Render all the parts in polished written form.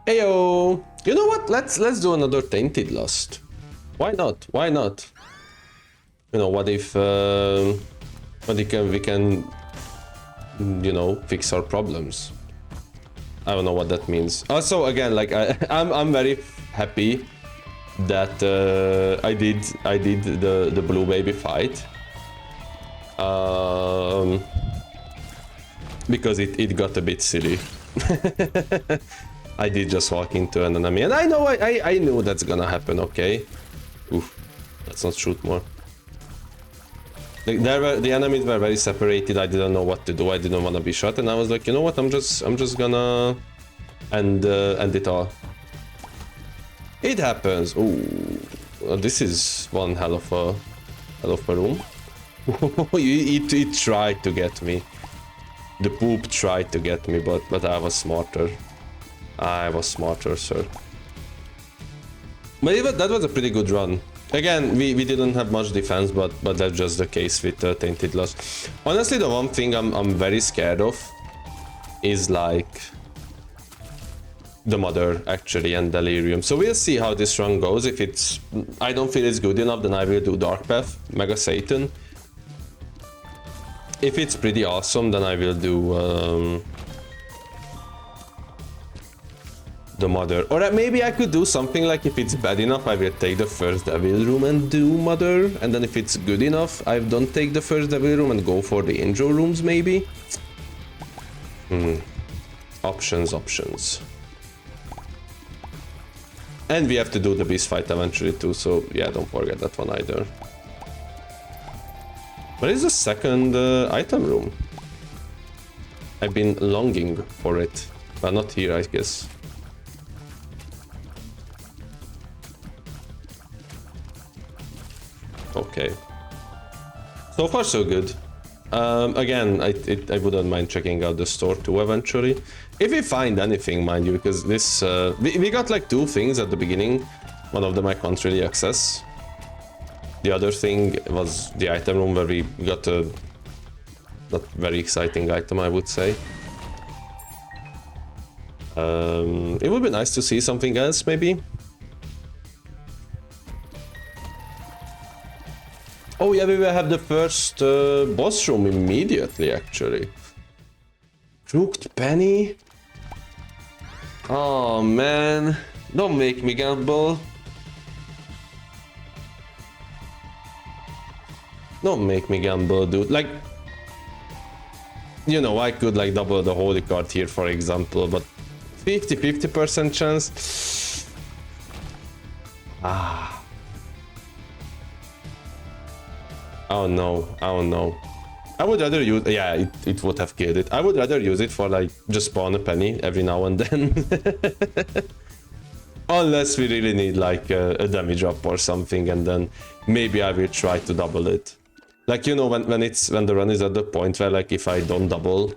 Heyo! You know what? Let's do another Tainted Lust. Why not? Why not? You know, what if we can you know, fix our problems? I don't know what that means. Also, again, like I'm very happy that I did the blue baby fight. Because it got a bit silly. I did just walk into an enemy, and I know I knew that's gonna happen. Okay. Oof. Let's not shoot more. The enemies were very separated. I didn't know what to do. I didn't want to be shot, and I was like, you know what? I'm just gonna end it all. It happens. Ooh, this is one hell of a room. it tried to get me. The poop tried to get me, but I was smarter. I was smarter, sir. But even that was a pretty good run. Again, we didn't have much defense, but that's just the case with Tainted Lust. Honestly, the one thing I'm very scared of is like the Mother, actually, and Delirium. So we'll see how this run goes. If it's... I don't feel it's good enough, then I will do Dark Path, Mega Satan. If it's pretty awesome, then I will do the Mother. Or maybe I could do something like, if it's bad enough, I will take the first Devil Room and do Mother. And then if it's good enough, I don't take the first Devil Room and go for the Angel Rooms, maybe. Options. And we have to do the Beast fight eventually too, so yeah, don't forget that one either. Where is the second item room? I've been longing for it, but not here, I guess. Okay. So far, so good. Again, I wouldn't mind checking out the store too eventually. If we find anything, mind you, because this... we got like 2 things at the beginning. One of them I can't really access. The other thing was the item room, where we got a not very exciting item, I would say. It would be nice to see something else, maybe. Oh yeah, we will have the first boss room immediately, actually. Crooked Penny? Oh man, don't make me gamble. Don't make me gamble, dude. Like, you know, I could like double the holy card here, for example, but 50% chance. Ah. Oh no, oh no. I would rather use... Yeah, it would have killed it. I would rather use it for like just spawn a penny every now and then. Unless we really need like a damage up or something, and then maybe I will try to double it. Like, you know, when the run is at the point where like if I don't double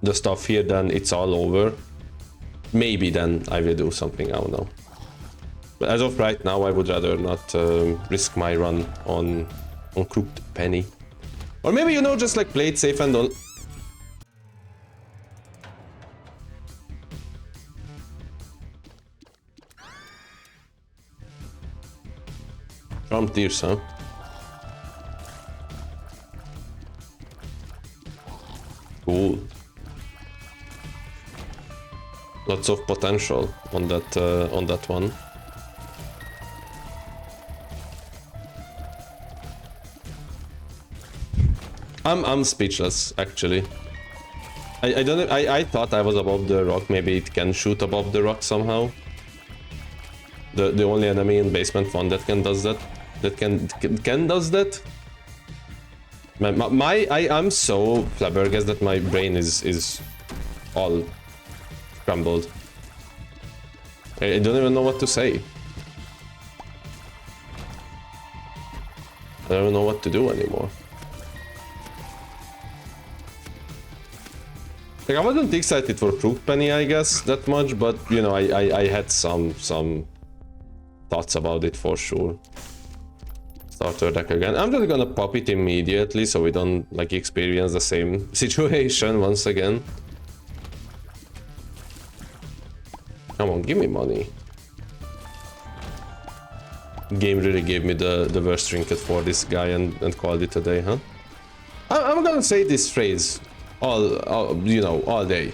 the stuff here, then it's all over. Maybe then I will do something, I don't know. But as of right now, I would rather not risk my run on Crooked Penny. Or maybe, you know, just like play it safe and don't... Charmed Tears, huh? Cool. Lots of potential on that one. I'm speechless, actually. I don't know, I thought I was above the rock. Maybe it can shoot above the rock somehow. The only enemy in basement 1 that can does that. That can does that. I'm so flabbergasted that my brain is all scrambled. I don't even know what to say. I don't know what to do anymore. Like, I wasn't excited for Crooked Penny, I guess, that much, but you know, I had some thoughts about it for sure. Starter deck again. I'm just gonna pop it immediately so we don't like experience the same situation once again. Come on, give me money. Game really gave me the worst trinket for this guy and called it a day, huh? I'm gonna say this phrase all you know, all day.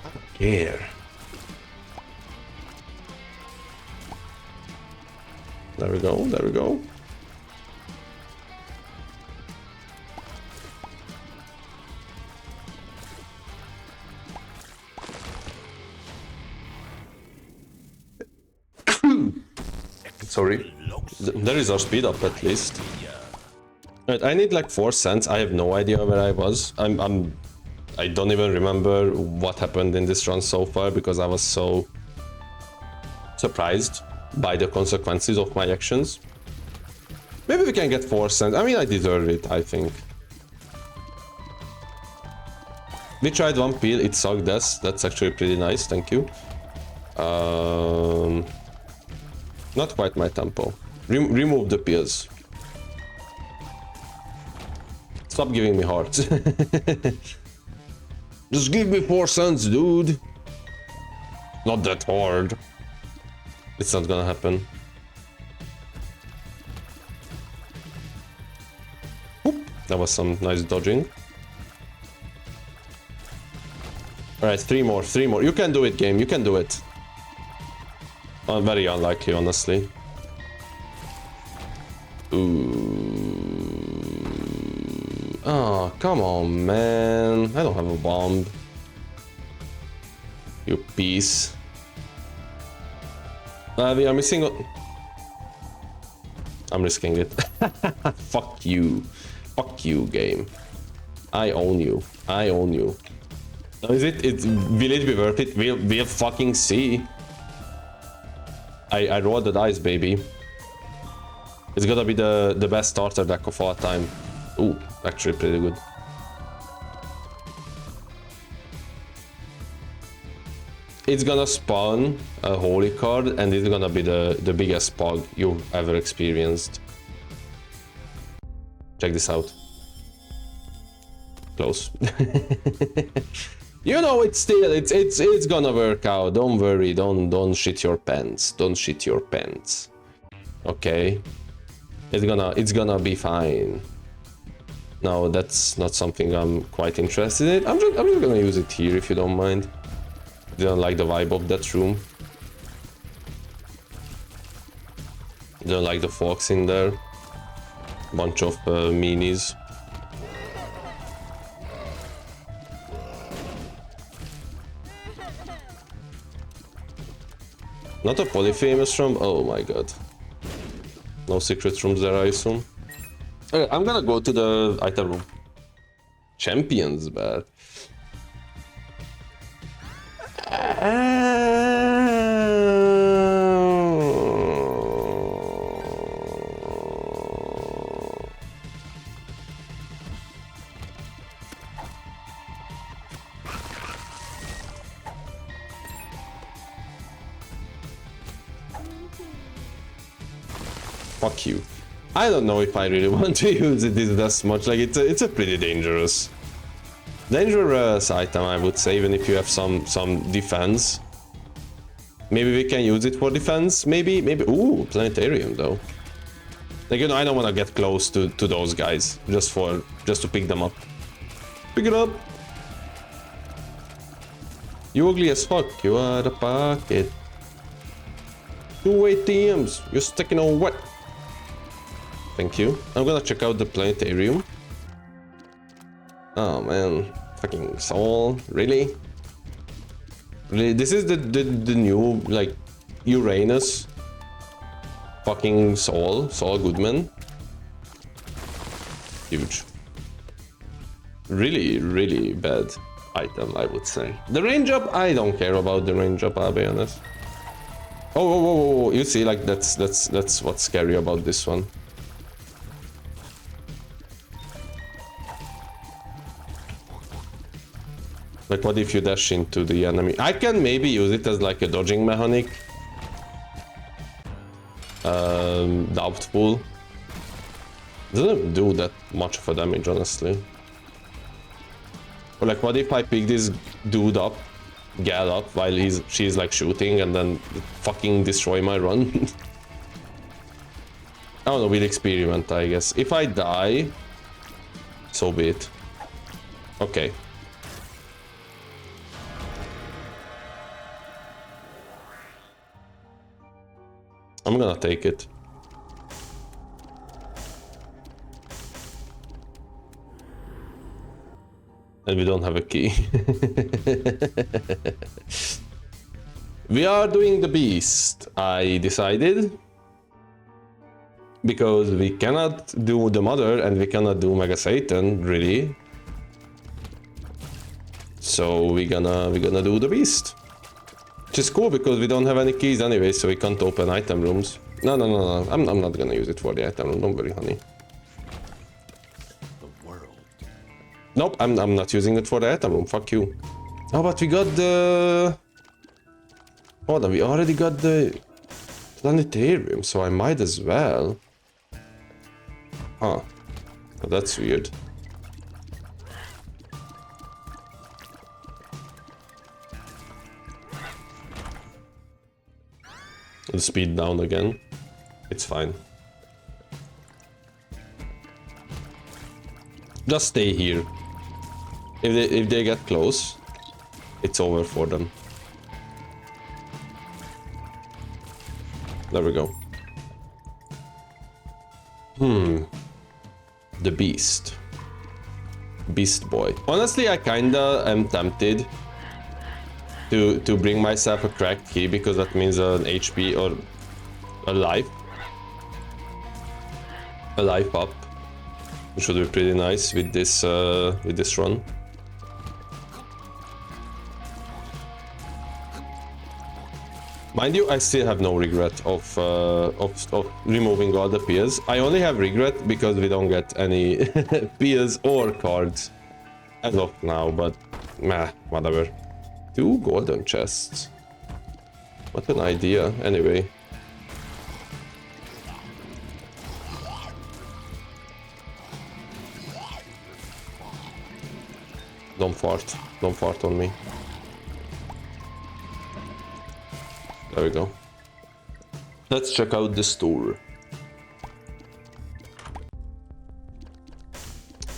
I don't care. There we go, there we go. Sorry. There is our speed up at least. Right, I need like 4 cents. I have no idea where I was. I don't even remember what happened in this run so far because I was so surprised by the consequences of my actions. Maybe we can get 4 cents. I mean, I deserve it, I think. We tried one peel, it sucked us. That's actually pretty nice, thank you. Not quite my tempo. Remove the peels. Stop giving me hearts. Just give me 4 cents, dude. Not that hard. It's not gonna happen. Oop, that was some nice dodging. Alright, 3 more, 3 more. You can do it, game. You can do it. Very unlikely, honestly. Ooh. Oh, come on, man. I don't have a bomb. You piece. We are missing. I'm risking it. Fuck you. Fuck you, game. I own you. I own you. Is it? Will it be worth it? We'll fucking see. I rolled the dice, baby. It's gonna be the best starter deck of all time. Ooh, actually pretty good. It's gonna spawn a holy card and it's gonna be the biggest pog you've ever experienced. Check this out. Close. You know, it's gonna work out. Don't worry. Don't shit your pants. Don't shit your pants. Okay. It's gonna be fine. No, that's not something I'm quite interested in. I'm just gonna use it here if you don't mind. Didn't like the vibe of that room. Didn't like the fox in there. Bunch of minis. Not a polyphamous room? Oh my god. No secret rooms there, I assume. Okay, I'm gonna go to the item room. Champions, but... Fuck you. I don't know if I really want to use it this much. Like it's a pretty dangerous item, I would say, even if you have some defense. Maybe we can use it for defense. Maybe. Ooh, planetarium though. Like, you know, I don't want to get close to those guys just to pick them up. Pick it up. You ugly as fuck. You are the pocket. 2 ATMs. You're sticking on what? Thank you. I'm gonna check out the planetarium. Oh man, fucking Soul, really? Really? This is the new, like, Uranus. Fucking Saul Goodman. Huge. Really, really bad item, I would say. The range up, I don't care about the range up, I'll be honest. Oh, you see, like, that's what's scary about this one. Like, what if you dash into the enemy? I can maybe use it as like a dodging mechanic. Doubtful. Doesn't do that much of a damage, honestly. Or like, what if I pick this dude up gal up while she's like shooting and then fucking destroy my run. I don't know, we'll experiment, I guess. If I die, so be it. Okay. I'm gonna take it. And we don't have a key. We are doing the beast, I decided. Because we cannot do the mother and we cannot do Mega Satan, really. So we're gonna do the beast. Which is cool because we don't have any keys anyway, so we can't open item rooms. No. I'm not gonna use it for the item room, don't worry, honey. Nope, I'm not using it for the item room, fuck you. Oh, but we got the... Hold on, we already got the planetarium, so I might as well. Huh. Oh, that's weird. The speed down again. It's fine. Just stay here. If they get close, it's over for them. There we go. The beast. Beast boy. Honestly, I kinda am tempted to bring myself a cracked key because that means an HP or a life. A life up. Which would be pretty nice with this run. Mind you, I still have no regret of removing all the peers. I only have regret because we don't get any peers or cards as of now, but meh, whatever. 2 golden chests. What an idea, anyway. Don't fart on me. There we go. Let's check out the store.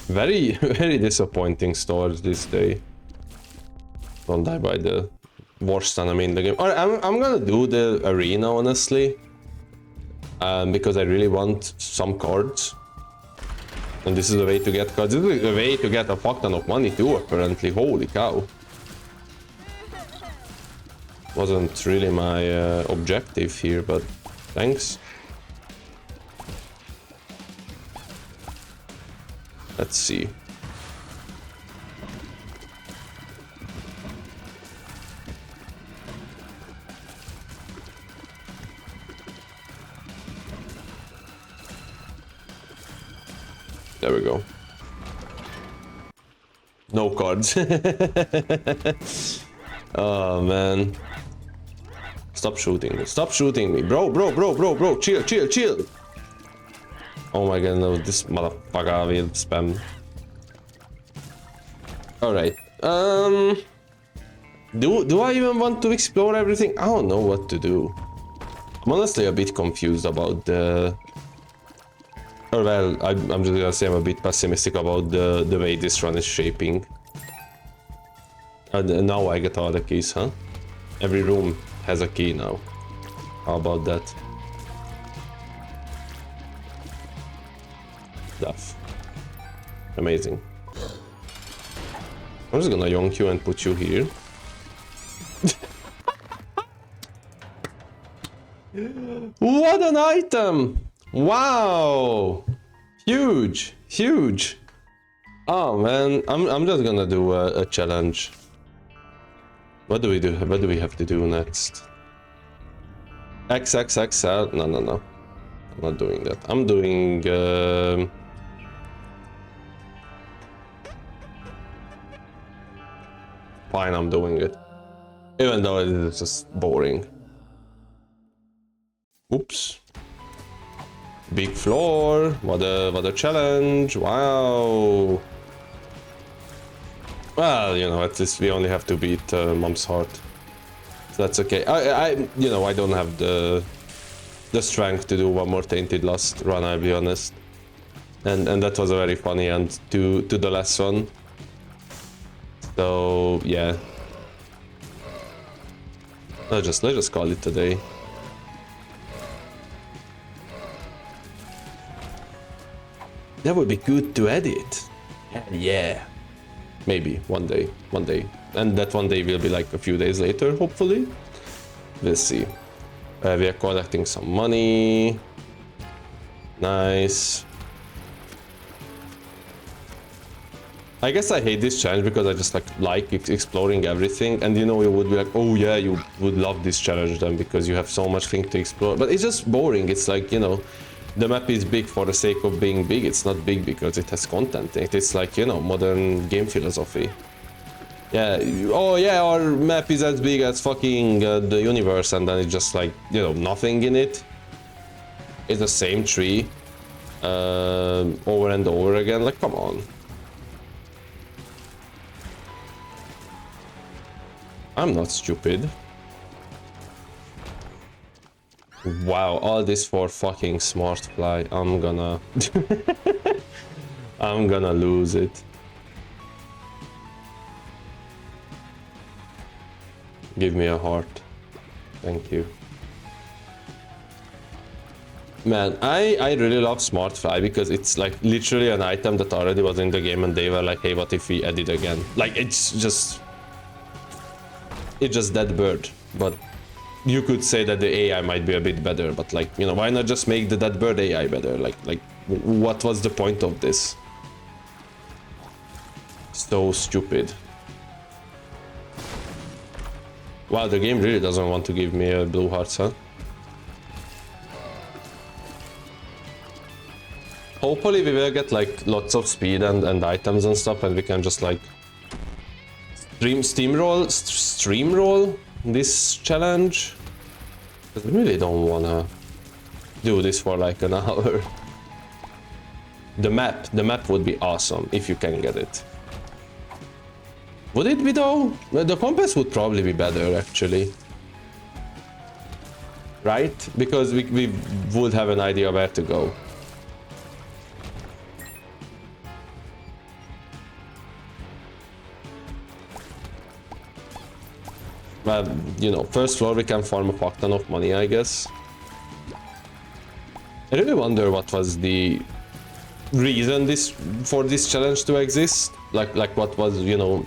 Very, very disappointing stores this day. Don't die by the worst enemy in the game. Alright, I'm gonna do the arena, honestly. Because I really want some cards. And this is the way to get cards. This is the way to get a fuck ton of money too, apparently. Holy cow. Wasn't really my objective here, but thanks. Let's see. There we go. No cards. Oh man. Stop shooting me. Stop shooting me. Bro. Chill. Oh my god, no, this motherfucker will spam. Alright. Do I even want to explore everything? I don't know what to do. I'm honestly a bit confused about the... Or well, I'm just gonna say I'm a bit pessimistic about the way this run is shaping. And now I get all the keys, huh? Every room has a key now. How about that? Stuff. Amazing. I'm just gonna yonk you and put you here. What an item! Wow! Huge! Oh man, I'm just gonna do a challenge. What do we do? What do we have to do next? XXXL? No. I'm not doing that. I'm doing... Fine, I'm doing it. Even though it is just boring. Oops. Big floor. What a challenge. Wow. Well, you know, at least we only have to beat Mom's Heart. So that's okay. You know, I don't have the strength to do one more Tainted Lust run, I'll be honest. And that was a very funny end to the last one. So yeah. Let's just call it today. That would be good to edit. Yeah. Maybe one day. And that one day will be like a few days later, hopefully. We'll see. We are collecting some money. Nice. I guess I hate this challenge because I just like exploring everything, and you know, you would be like, oh yeah, you would love this challenge then because you have so much thing to explore, but it's just boring. It's like, you know, the map is big for the sake of being big. It's not big because it has content. It's like, you know, modern game philosophy. Yeah, oh yeah, our map is as big as fucking the universe, and then it's just like, you know, nothing in it. It's the same tree over and over again. Like, come on. I'm not stupid. Wow, all this for fucking smart fly. I'm gonna I'm gonna lose it. Give me a heart. Thank you. Man, I really love smart fly because it's like literally an item that already was in the game, and they were like, hey, what if we add it again? Like, it's just dead bird. But you could say that the AI might be a bit better, but like, you know, why not just make the dead bird AI better? Like what was the point of this? So stupid. Wow, the game really doesn't want to give me a blue hearts, huh? Hopefully we will get like lots of speed and items and stuff, and we can just like streamroll this challenge. I really don't wanna do this for like an hour. The map would be awesome if you can get it. Would it be though? The compass would probably be better actually. Right? Because we would have an idea where to go. Well, you know, first floor we can farm a fuck ton of money, I guess. I really wonder what was the reason for this challenge to exist. Like what was, you know,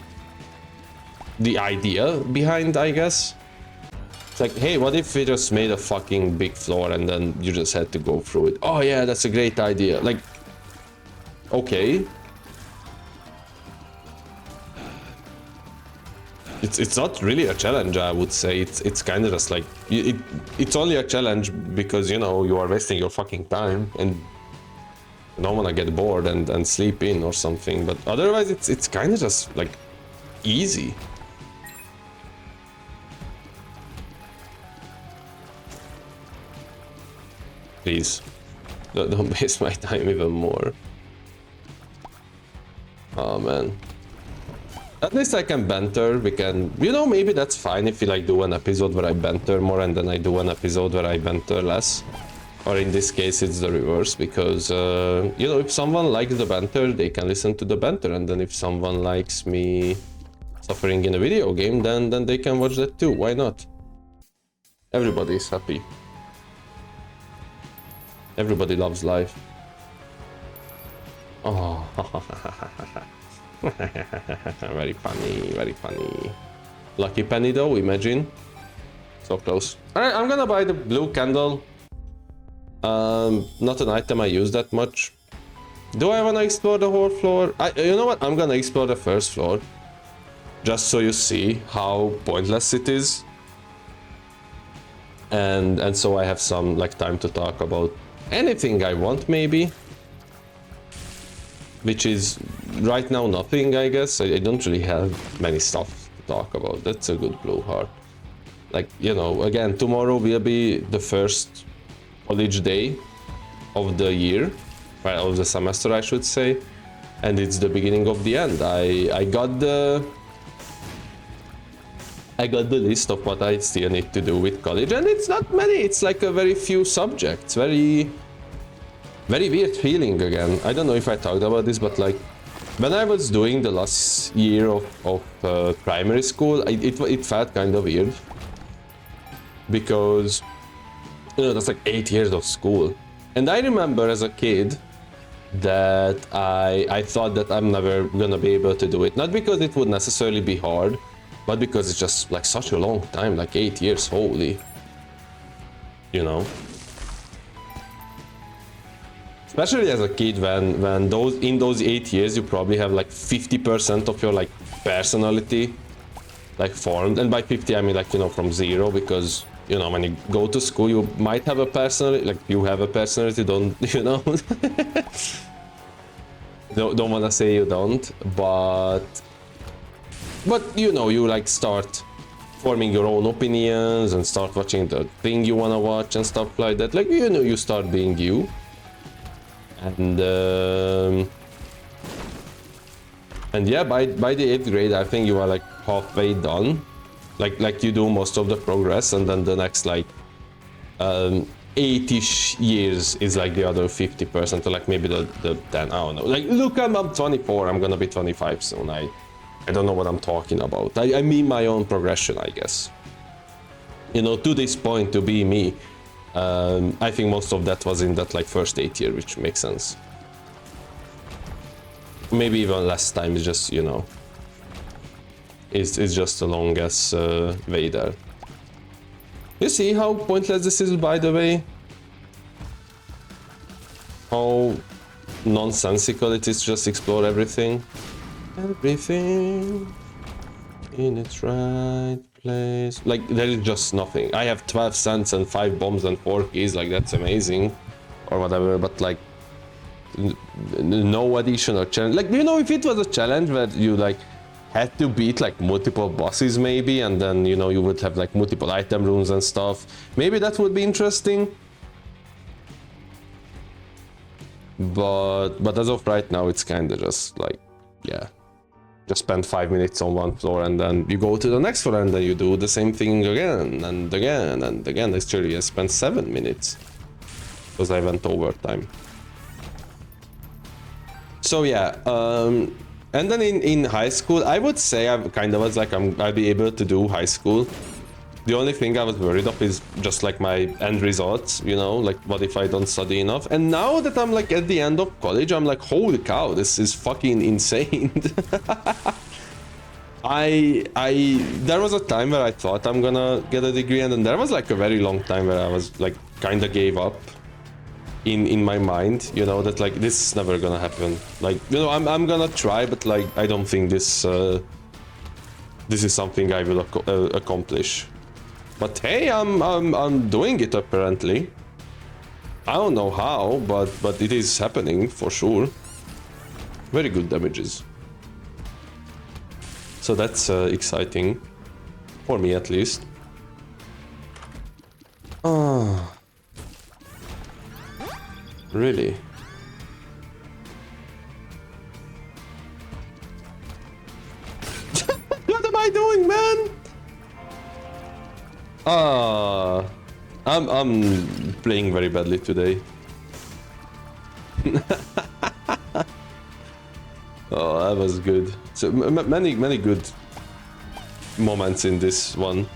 the idea behind, I guess. It's like, hey, what if we just made a fucking big floor and then you just had to go through it? Oh yeah, that's a great idea. Like, okay. It's not really a challenge, I would say. It's kind of just like it's only a challenge because, you know, you are wasting your fucking time and you don't want to get bored and sleep in or something. But otherwise, it's kind of just like easy. Please, don't waste my time even more. Oh man. At least I can banter. We can, you know, maybe that's fine if we like do an episode where I banter more and then I do an episode where I banter less. Or in this case, it's the reverse because, you know, if someone likes the banter, they can listen to the banter. And then if someone likes me suffering in a video game, then they can watch that too. Why not? Everybody is happy. Everybody loves life. Oh. Very funny, very funny. Lucky penny though, imagine. So close. Alright, I'm gonna buy the blue candle. Not an item I use that much. Do I wanna explore the whole floor? You know what? I'm gonna explore the first floor. Just so you see how pointless it is. And so I have some like time to talk about anything I want, maybe. Which is right now nothing, I guess. I don't really have many stuff to talk about. That's a good blue heart. Like, you know, again, tomorrow will be the first college day of the year, right, of the semester, I should say. and it's the beginning of the end. I got the list of what I still need to do with college, and it's not many. It's like a very few subjects. Very weird feeling again. I don't know if I talked about this, but like when I was doing the last year of primary school, it felt kind of weird because that's like 8 years of school, and I remember as a kid that I thought that I'm never gonna be able to do it, not because it would necessarily be hard, but because it's just like such a long time, like 8 years, holy, especially as a kid, when in those 8 years you probably have like 50% of your like personality like formed, and by 50 I mean like from zero, because when you go to school you might have a personality, like you have a personality, don't don't want to say you don't, but you like start forming your own opinions and start watching the thing you want to watch and stuff like that, like you start being you. And yeah, by the 8th grade I think you are like halfway done, like you do most of the progress, and then the next like 8-ish years is like the other 50%, or like maybe the 10, I don't know. Like look, I'm 24, I'm gonna be 25 soon. I don't know what I'm talking about. I mean my own progression, I guess. To this point, to be me, I think most of that was in that like first 8 year, which makes sense. Maybe even less time, is just it's just a long ass way there. You see how pointless this is, by the way? How nonsensical it is to just explore everything. Everything in its right place. Like, there is just nothing. I have 12 cents and 5 bombs and 4 keys, like that's amazing. Or whatever, but like, no additional challenge. Like, if it was a challenge where you like had to beat like multiple bosses maybe, and then you would have like multiple item rooms and stuff, maybe that would be interesting. But as of right now, it's kind of just like, yeah, just spend 5 minutes on one floor and then you go to the next floor and then you do the same thing again and again and again. Actually, I spent 7 minutes because I went overtime. So yeah, and then in high school, I would say I kind of was like, I'll be able to do high school. The only thing I was worried of is just like my end results, like what if I don't study enough? And now that I'm like at the end of college, I'm like, holy cow, this is fucking insane. There was a time where I thought I'm gonna get a degree, and then there was like a very long time where I was like kind of gave up in my mind, that like this is never gonna happen. Like, I'm gonna try, but like I don't think this is something I will accomplish. But hey, I'm doing it apparently. I don't know how, but it is happening for sure. Very good damages. So that's exciting for me at least. Oh, really? What am I doing, man? I'm playing very badly today. Oh, that was good. So many good moments in this one.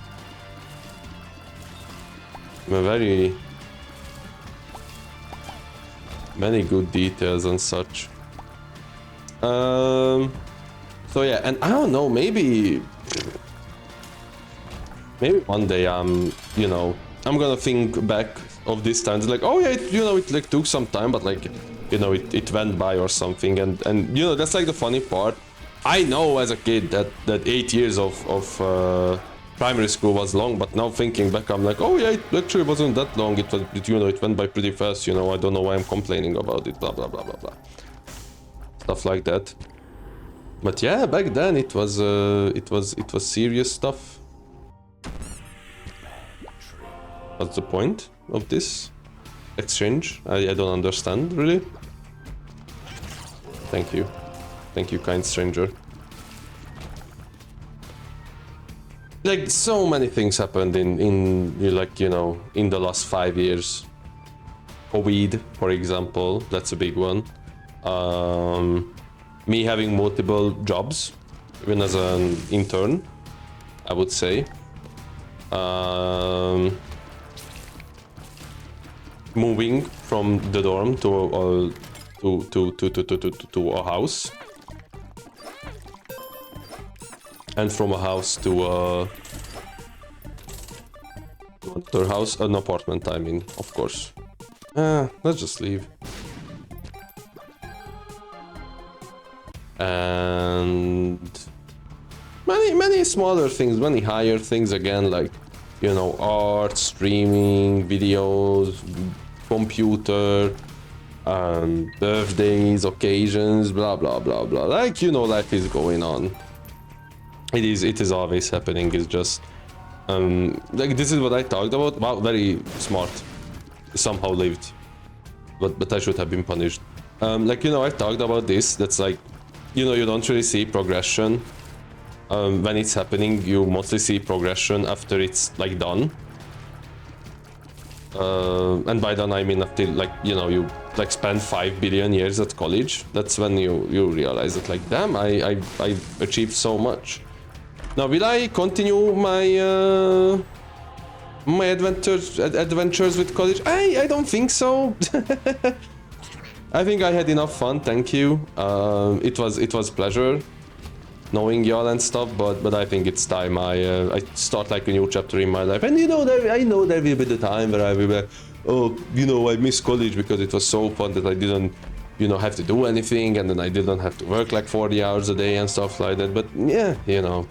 Many good details and such. So yeah, and I don't know, maybe one day I'm gonna think back of this time. It's like, oh yeah, it like took some time, but like, it went by or something. And that's like the funny part. I know as a kid that 8 years of primary school was long, but now thinking back, I'm like, oh yeah, it actually wasn't that long. It went by pretty fast. I don't know why I'm complaining about it. Blah blah blah blah blah. Stuff like that. But yeah, back then it was serious stuff. What's the point of this exchange? I don't understand, really. Thank you. Thank you, kind stranger. Like, so many things happened in like, you know, in the last 5 years. COVID, for example, that's a big one. Me having multiple jobs, even as an intern, I would say. Moving from the dorm to a house, and from a house to another house, an apartment. I mean, of course. Let's just leave. And many smaller things, many higher things again, like, you know, art, streaming, videos, computer, birthdays, occasions, blah blah blah blah. Like, you know, life is going on. It is always happening. It's just like, this is what I talked about. Wow, very smart. Somehow lived, but I should have been punished. Like, you know, I talked about this. That's like, you know, you don't really see progression when it's happening. You mostly see progression after it's like done. And by done I mean after, like, you know, you like spend 5 billion years at college. That's when you realize that, like, damn, I achieved so much. Now, will I continue my my adventures with college? I don't think so. I think I had enough fun, thank you. It was pleasure knowing y'all and stuff, but I think it's time I start like a new chapter in my life. And you know, I know there will be the time where I will be like, oh, you know, I miss college because it was so fun that I didn't, you know, have to do anything, and then I didn't have to work like 40 hours a day and stuff like that. But yeah, you know,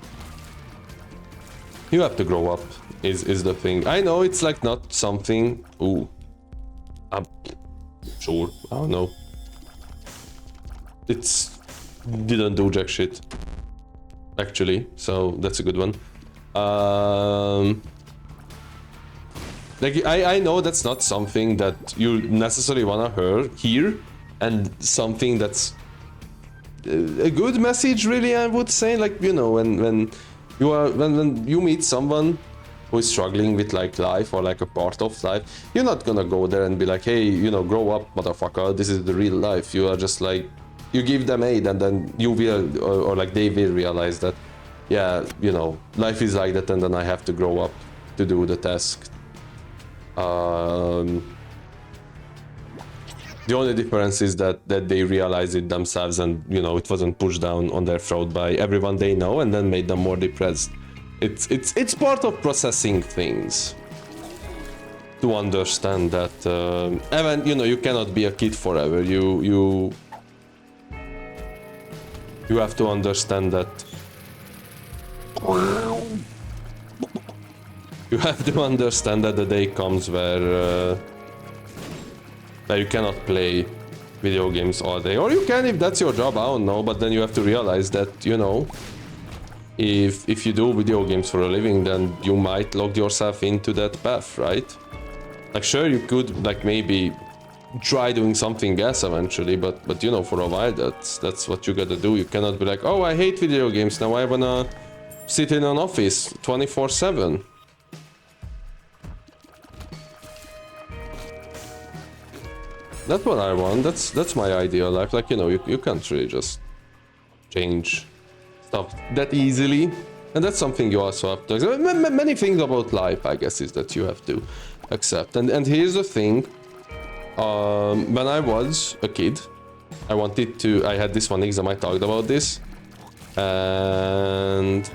you have to grow up is the thing. I know it's like not something. Ooh, I'm sure, I don't know. It's didn't do jack shit, actually, so that's a good one. Like, I know that's not something that you necessarily wanna hear, and something that's a good message, really, I would say. Like, you know, when you meet someone who is struggling with like life or like a part of life, you're not gonna go there and be like, hey, you know, grow up, motherfucker, this is the real life. You are just like, you give them aid, and then you will, or like they will realize that, yeah, you know, life is like that, and then I have to grow up to do the task. The only difference is that they realize it themselves, and, you know, it wasn't pushed down on their throat by everyone they know and then made them more depressed. It's part of processing things, to understand that, even, you know, you cannot be a kid forever. You have to understand that. You have to understand that the day comes where you cannot play video games all day, or you can if that's your job, I don't know, but then you have to realize that, you know, if you do video games for a living, then you might lock yourself into that path, right? Like, sure, you could like maybe try doing something else eventually, but you know, for a while that's what you gotta do. You cannot be like, oh, I hate video games, now I wanna sit in an office 24/7. That's what I want. That's my ideal life. Like, you know, you can't really just change stuff that easily, and that's something you also have to accept. Many things about life, I guess, is that you have to accept. And here's the thing. When I was a kid, I had this one exam, I talked about this, and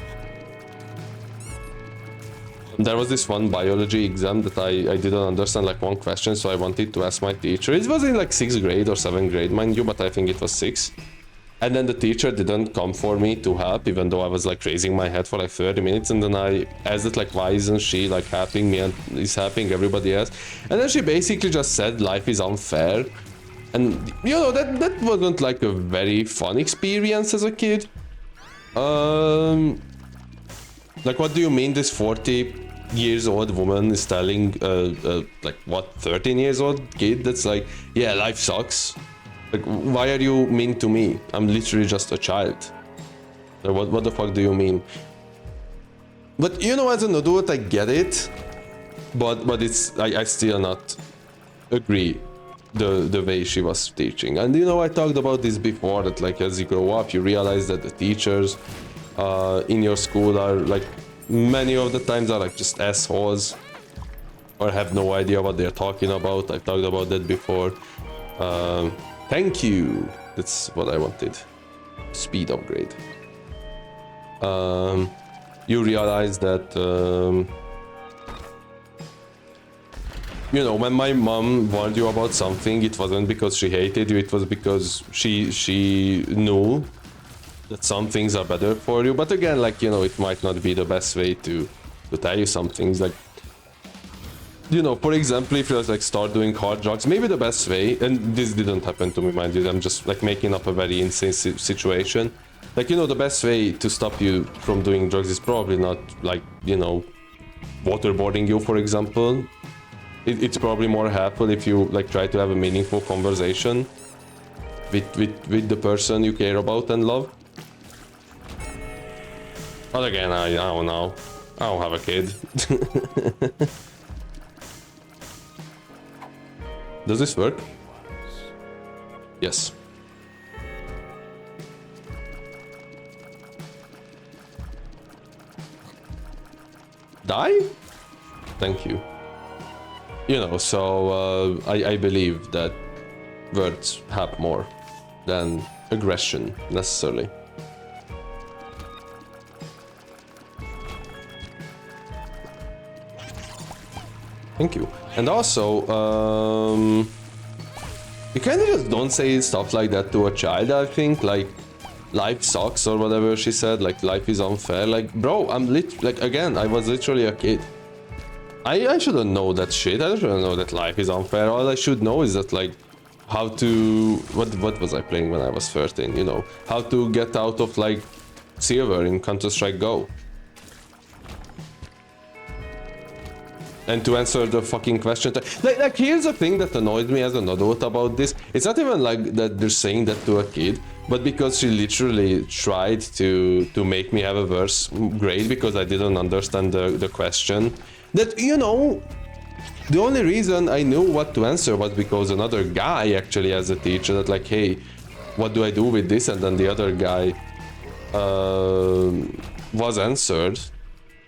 there was this one biology exam that I didn't understand like one question, so I wanted to ask my teacher. It was in like 6th grade or 7th grade, mind you, but I think it was 6. And then the teacher didn't come for me to help, even though I was like raising my head for like 30 minutes. And then I asked it like, why isn't she like helping me and is helping everybody else? And then she basically just said life is unfair. And, you know, that wasn't like a very fun experience as a kid. Like, what do you mean this 40-years-old woman is telling like what, 13 years old kid that's like, yeah, life sucks, Like, why are you mean to me? I'm literally just a child. Like, what the fuck do you mean? But you know, as an adult, I get it. But it's I still not agree the way she was teaching. And you know, I talked about this before, that like as you grow up, you realize that the teachers in your school are like, many of the times are like just assholes or have no idea what they're talking about. I've talked about that before. Thank you. That's what I wanted. Speed upgrade. You realize that you know, when my mom warned you about something, it wasn't because she hated you, it was because she knew that some things are better for you. But again, like, you know, it might not be the best way to tell you some things. Like, you know, for example, if you like start doing hard drugs, maybe the best way, and this didn't happen to me, mind you, I'm just like making up a very insane situation. Like, you know, the best way to stop you from doing drugs is probably not like, you know, waterboarding you, for example. It's probably more helpful if you like try to have a meaningful conversation with the person you care about and love. But again, I don't know. I don't have a kid. Does this work? Yes. Die? Thank you. You know, so I believe that words have more than aggression necessarily. Thank you. And also, you kind of just don't say stuff like that to a child, I think. Like, life sucks or whatever she said, like, life is unfair. Like, bro, like, again, I was literally a kid. I shouldn't know that shit. I shouldn't know that life is unfair. All I should know is that, like, how to... What was I playing when I was 13, you know? How to get out of, like, silver in Counter-Strike Go. And to answer the fucking question... Like, here's the thing that annoyed me as an adult about this. It's not even like that they're saying that to a kid, but because she literally tried to make me have a worse grade because I didn't understand the question. That, you know, the only reason I knew what to answer was because another guy actually as a teacher that like, hey, what do I do with this? And then the other guy was answered.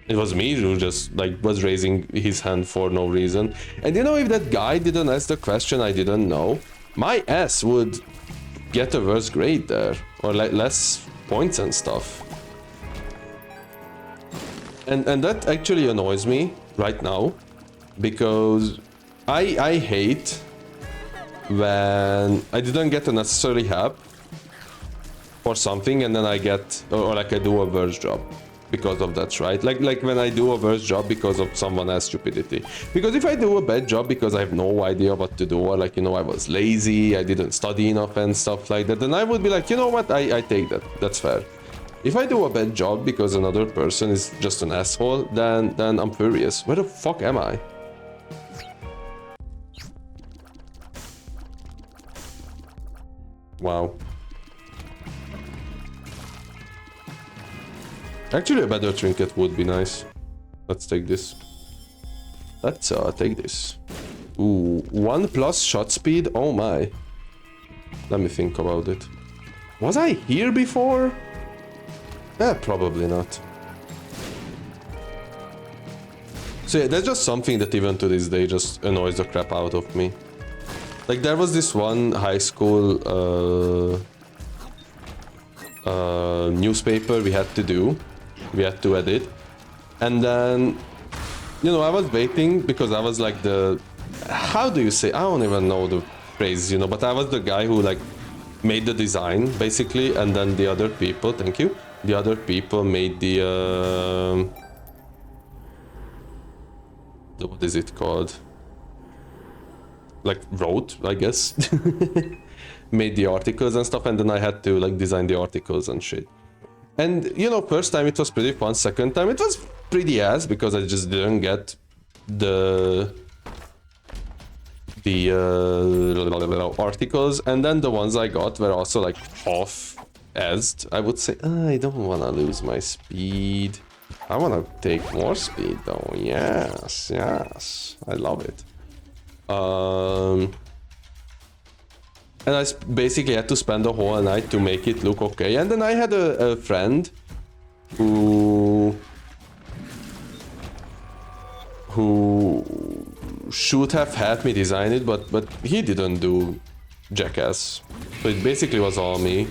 It was me who just like was raising his hand for no reason. And you know, if that guy didn't ask the question I didn't know, my ass would get a worse grade there, or like less points and stuff. And that actually annoys me right now, because I hate when I didn't get the necessary help for something and then I get, or like I do a worse job because of that, right? Like when I do a worse job because of someone else's stupidity. Because if I do a bad job because I have no idea what to do, or like, you know, I was lazy, I didn't study enough and stuff like that, then I would be like, you know what, I take that, that's fair. If I do a bad job because another person is just an asshole, then I'm furious. Where the fuck am I? Wow. Actually, a better trinket would be nice. Let's take this. Let's take this. Ooh, 1+ shot speed? Oh my. Let me think about it. Was I here before? Probably not. So yeah, that's just something that even to this day just annoys the crap out of me. Like, there was this one high school newspaper we had to do. We had to edit. And then, you know, I was waiting because I was like the... How do you say? I don't even know the phrase, you know, but I was the guy who like made the design basically, and then the other people, thank you. The other people made the what is it called? Like wrote, I guess. Made the articles and stuff, and then I had to like design the articles and shit. And you know, first time it was pretty fun, second time it was pretty ass because I just didn't get the the articles, and then the ones I got were also like half-assed, I would say. I don't want to lose my speed. I want to take more speed though. Yes, yes, I love it. And I basically had to spend the whole night to make it look okay. And then I had a friend who should have helped me design it, but he didn't do jackass. So it basically was all me.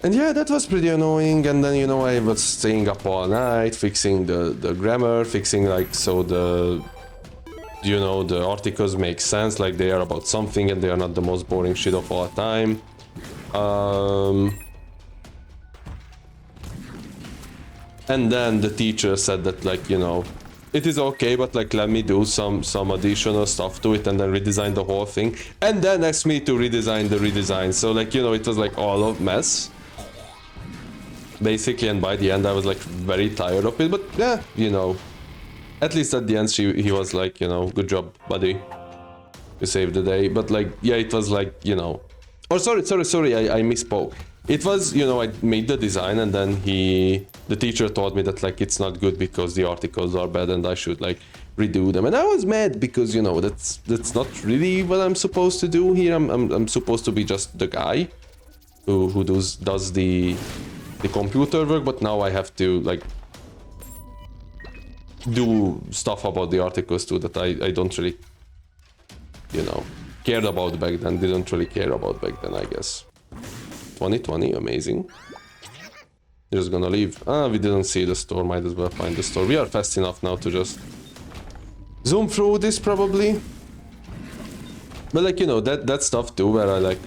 And yeah, that was pretty annoying. And then, you know, I was staying up all night fixing the grammar, fixing like so the, you know, the articles make sense, like they are about something and they are not the most boring shit of all time. And then the teacher said that, like, you know, it is okay, but like let me do some additional stuff to it and then redesign the whole thing. And then asked me to redesign the redesign. So like, you know, it was like all of mess. Basically, and by the end I was like very tired of it, but yeah, you know, at least at the end he was like, you know, good job, buddy, you saved the day. But like, yeah, it was like, you know, oh sorry, I misspoke. It was, you know, I made the design and then the teacher told me that like it's not good because the articles are bad and I should like redo them. And I was mad because, you know, that's not really what I'm supposed to do here. I'm supposed to be just the guy who does the computer work, but now I have to like do stuff about the articles too that I don't really, you know, cared about back then, didn't really care about back then, I guess. 2020, amazing. Just gonna leave. We didn't see the store, might as well find the store. We are fast enough now to just zoom through this probably. But like, you know, that stuff too, where I like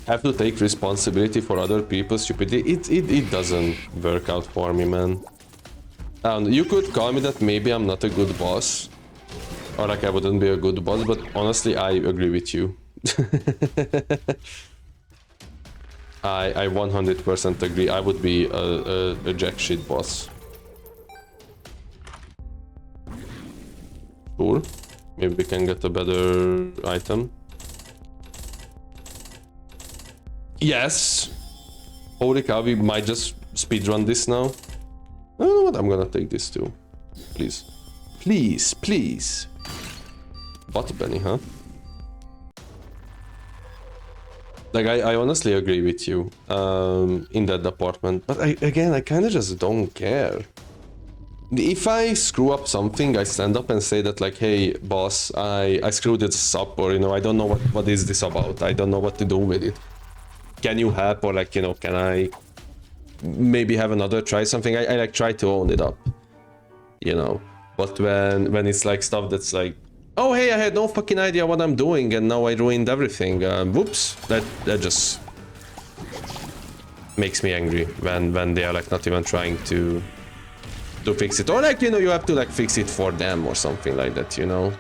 have to take responsibility for other people's stupidity, it doesn't work out for me, man. You could call me that maybe I'm not a good boss, or like I wouldn't be a good boss, but honestly I agree with you. I 100% agree. I would be a jack shit boss. Sure. Maybe we can get a better item. Yes! Holy cow, we might just speedrun this now. I don't know what, I'm gonna take this too. Please. Please, please. Butter penny, huh? Like, I honestly agree with you in that department. But I kind of just don't care. If I screw up something, I stand up and say that like, hey, boss, I screwed this up, or, you know, I don't know what is this about. I don't know what to do with it. Can you help? Or like, you know, can I maybe have another try something? I like try to own it up, you know. But when it's like stuff that's like, oh hey, I had no fucking idea what I'm doing and now I ruined everything. Whoops, that just makes me angry when they are like not even trying to fix it, or like, you know, you have to like fix it for them or something like that, you know.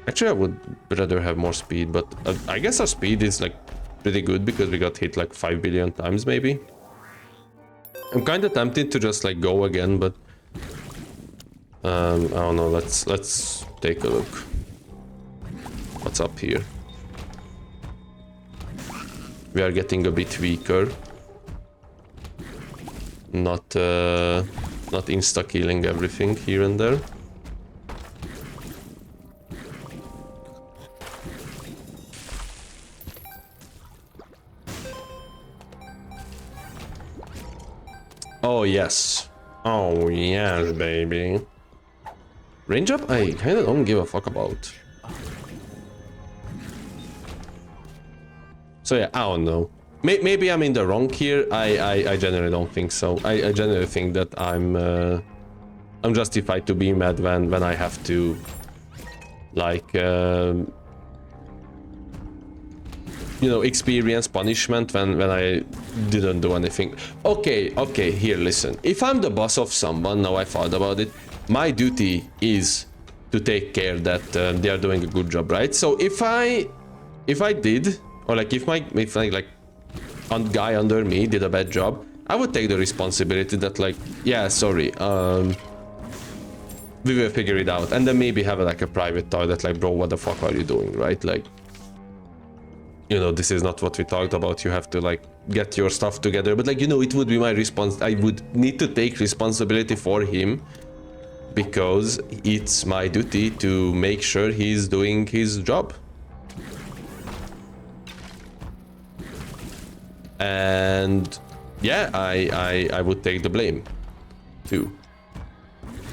Actually, I would rather have more speed, but I guess our speed is like pretty good because we got hit like 5 billion times maybe. I'm kind of tempted to just like go again, but I don't know. Let's take a look. What's up here? We are getting a bit weaker. Not insta killing everything here and there. Oh yes. Oh yes, baby. Range up, I kinda don't give a fuck about. So yeah, I don't know. Maybe I'm in the wrong here. I generally don't think so. I generally think that I'm justified to be mad when I have to, like, you know, experience punishment when I didn't do anything. Okay, here, listen. If I'm the boss of someone, now I thought about it, my duty is to take care that they are doing a good job, right? So if I did, or like if like a guy under me did a bad job, I would take the responsibility that like, yeah, sorry, we will figure it out, and then maybe have like a private talk that like, bro, what the fuck are you doing, right? Like, you know, this is not what we talked about. You have to like get your stuff together. But like, you know, it would be my response. I would need to take responsibility for him because it's my duty to make sure he's doing his job. And yeah, I would take the blame too.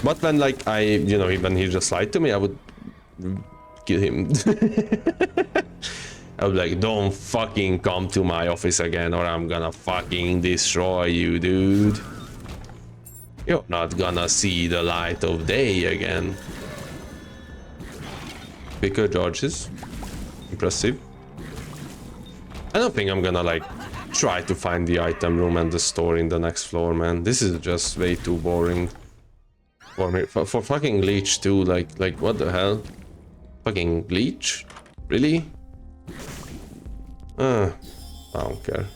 But when like you know, when he just lied to me, I would kill him. I would be like, don't fucking come to my office again or I'm gonna fucking destroy you, dude. You're not gonna see the light of day again. Bigger Georges. Impressive. I don't think I'm gonna like try to find the item room and the store in the next floor, man. This is just way too boring for me. For fucking Leech too, like what the hell? Fucking Leech? Really? I don't care.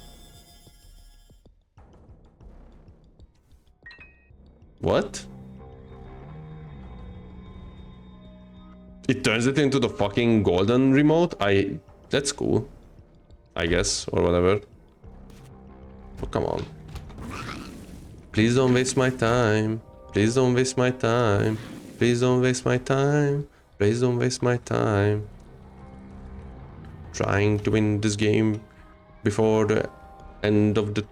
What? It turns it into the fucking golden remote? That's cool. I guess, or whatever. Oh, come on. Please don't waste my time. Please don't waste my time. Please don't waste my time. Please don't waste my time. Trying to win this game before the end of the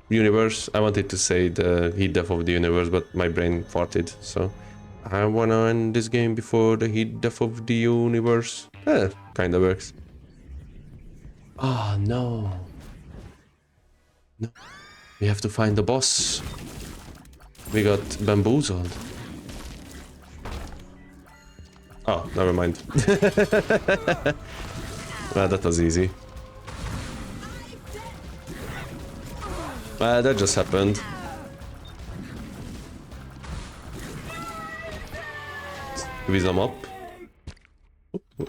universe. I wanted to say the heat death of the universe, but my brain farted, so I wanna end this game before the heat death of the universe. Kinda works. Oh no. No. We have to find the boss. We got bamboozled. Oh, never mind. Well, that was easy. That just happened. Squeeze them up.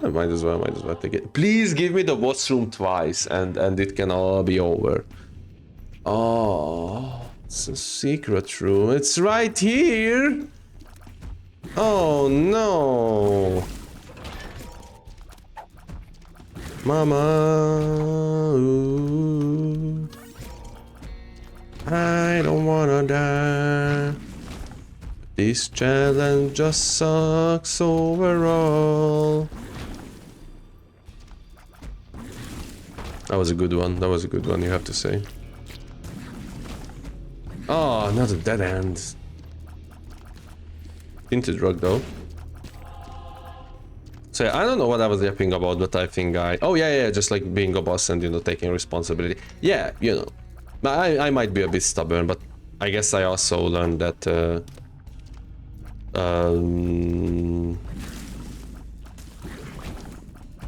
I might as well take it. Please give me the boss room twice and it can all be over. Oh, it's a secret room. It's right here. Oh no. Mama, ooh, I don't wanna die. This challenge just sucks overall. That was a good one. That was a good one, you have to say. Oh, another dead end. Tinted rug though. So yeah, I don't know what I was yapping about, but I think oh yeah, just like being a boss and, you know, taking responsibility. Yeah, you know, I might be a bit stubborn, but I guess I also learned that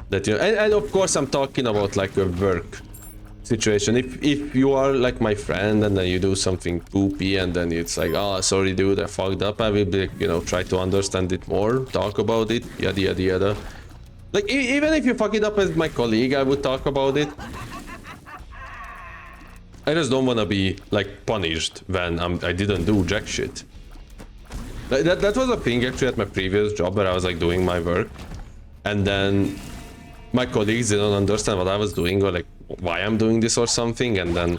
that, you know, and of course I'm talking about like a work situation. If you are like my friend and then you do something poopy and then it's like, oh sorry dude, I fucked up, I will be, you know, try to understand it more, talk about it, yada yada yada. Like even if you fuck it up as my colleague, I would talk about it. I just don't want to be like punished when I didn't do jack shit. That was a thing actually at my previous job where I was like doing my work and then my colleagues didn't understand what I was doing or like why I'm doing this or something, and then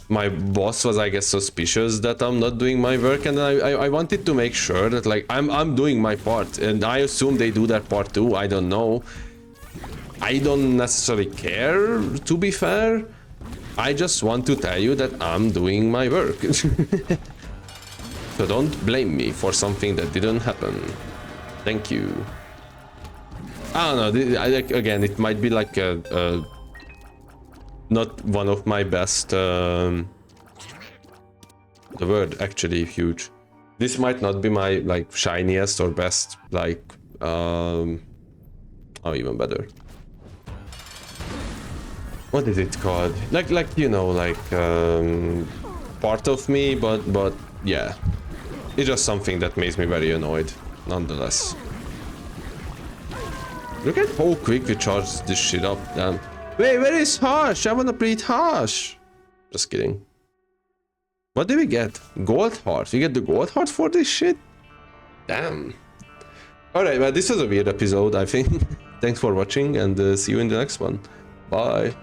my boss was, I guess, suspicious that I'm not doing my work, and I wanted to make sure that like I'm doing my part, and I assume they do their part too. I don't know. I don't necessarily care, to be fair. I just want to tell you that I'm doing my work. So don't blame me for something that didn't happen. Thank you. I don't know, again, it might be like not one of my best, the word actually huge. This might not be my like shiniest or best, like, oh, even better. What is it called? Like you know, like part of me, but yeah, it's just something that makes me very annoyed, nonetheless. Look at how quick we charge this shit up, damn. Wait, where is Harsh? I wanna breed Harsh. Just kidding. What did we get? Gold heart. We get the gold heart for this shit? Damn. Alright, well, this was a weird episode, I think. Thanks for watching, and see you in the next one. Bye.